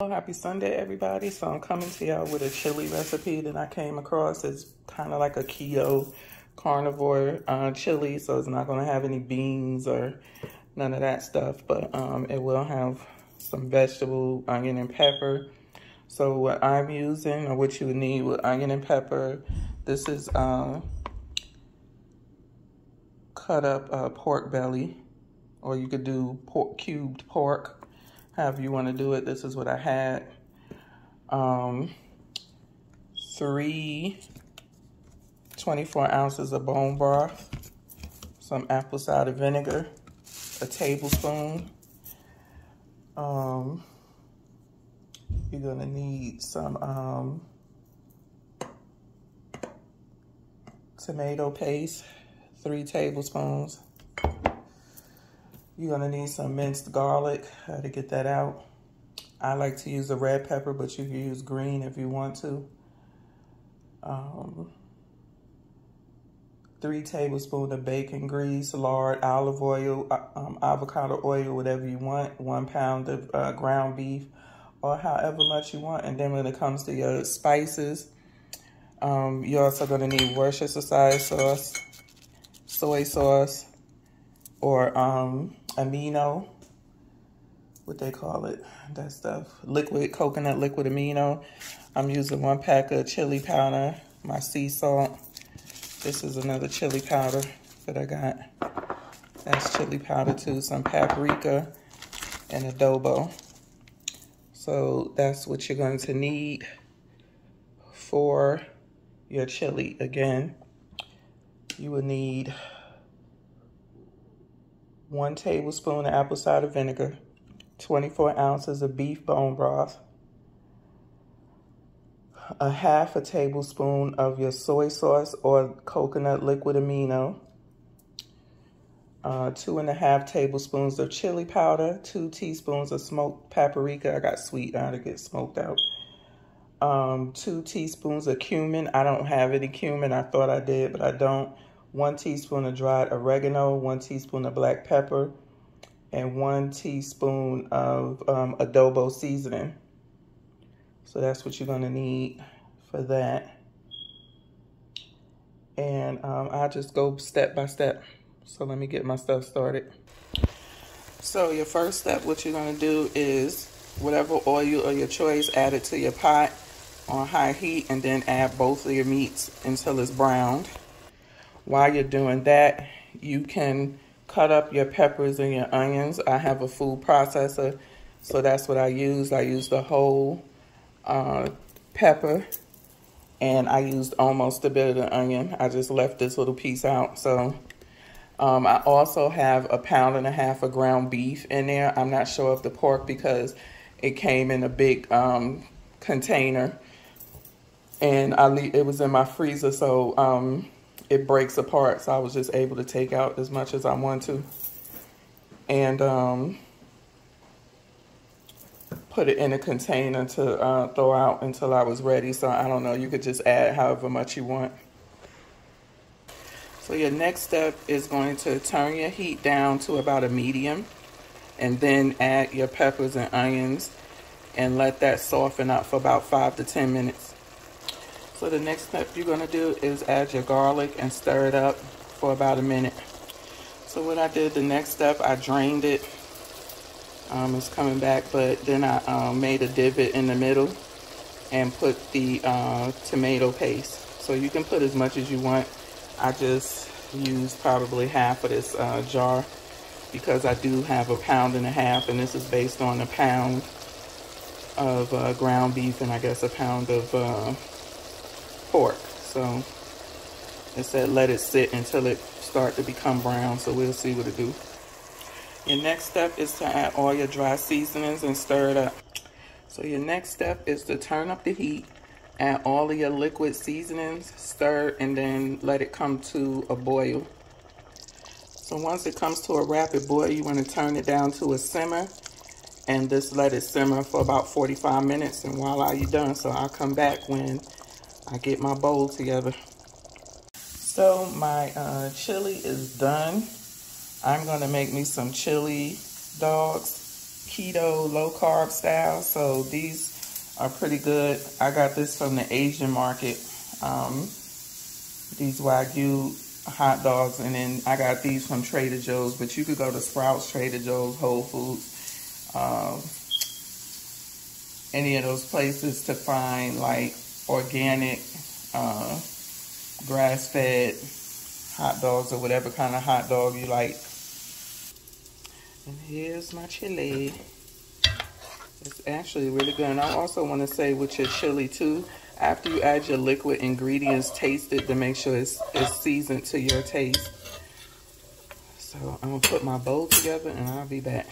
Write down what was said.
Happy Sunday, everybody. So I'm coming to y'all with a chili recipe that I came across. It's kind of like a keto carnivore chili, so it's not going to have any beans or none of that stuff, but it will have some vegetable, onion, and pepper. So what I'm using, or what you would need with onion and pepper, this is cut up pork belly, or you could do cubed pork. However you want to do it. This is what I had. 3 24 ounces of bone broth, some apple cider vinegar, a tablespoon. You're gonna need some tomato paste, 3 tablespoons. You're gonna need some minced garlic, to get that out. I like to use a red pepper, but you can use green if you want to. 3 tablespoons of bacon grease, lard, olive oil, avocado oil, whatever you want. 1 pound of ground beef, or however much you want. And then when it comes to your spices, you're also gonna need Worcestershire sauce, soy sauce, or amino, what they call it, that stuff, liquid, coconut liquid amino. I'm using 1 pack of chili powder, my sea salt. This is another chili powder that I got. That's chili powder too, some paprika, and adobo. So that's what you're going to need for your chili. Again, you will need 1 tablespoon of apple cider vinegar, 24 ounces of beef bone broth, 1/2 tablespoon of your soy sauce or coconut liquid amino, 2.5 tablespoons of chili powder, 2 teaspoons of smoked paprika. I got sweet, I had to get smoked out. 2 teaspoons of cumin. I don't have any cumin. I thought I did, but I don't. 1 teaspoon of dried oregano, 1 teaspoon of black pepper, and 1 teaspoon of adobo seasoning. So that's what you're gonna need for that. And I'll just go step by step. So let me get my stuff started. So your first step, what you're gonna do is whatever oil of your choice, add it to your pot on high heat, and then add both of your meats until it's browned. While you're doing that, you can cut up your peppers and your onions. I have a food processor, so that's what I use. I used the whole pepper, and I used almost a bit of the onion. I just left this little piece out. So I also have 1.5 pounds of ground beef in there. I'm not sure of the pork because it came in a big container, and it was in my freezer, so it breaks apart, so I was just able to take out as much as I want to, and put it in a container to throw out until I was ready. So I don't know, you could just add however much you want. So your next step is going to turn your heat down to about a medium, and then add your peppers and onions and let that soften up for about 5 to 10 minutes. So the next step you're gonna do is add your garlic and stir it up for about a minute. So what I did, the next step, I drained it. It's coming back, but then I made a divot in the middle and put the tomato paste. So you can put as much as you want. I just used probably half of this jar because I do have 1.5 pounds, and this is based on 1 pound of ground beef and I guess 1 pound of pork. So it said let it sit until it start to become brown, so we'll see what it do. Your next step is to add all your dry seasonings and stir it up. So your next step is to turn up the heat, add all of your liquid seasonings, stir, and then let it come to a boil. So once it comes to a rapid boil, you want to turn it down to a simmer and just let it simmer for about 45 minutes, and voila, you're done. So I'll come back when I get my bowl together. So my chili is done. I'm gonna make me some chili dogs. keto, low carb style. So these are pretty good. I got this from the Asian market. These Wagyu hot dogs, and then I got these from Trader Joe's, but you could go to Sprouts, Trader Joe's, Whole Foods, any of those places to find like organic, grass-fed hot dogs or whatever kind of hot dog you like. And here's my chili. It's actually really good. And I also want to say with your chili too, after you add your liquid ingredients, taste it to make sure it's seasoned to your taste. So I'm gonna put my bowl together and I'll be back.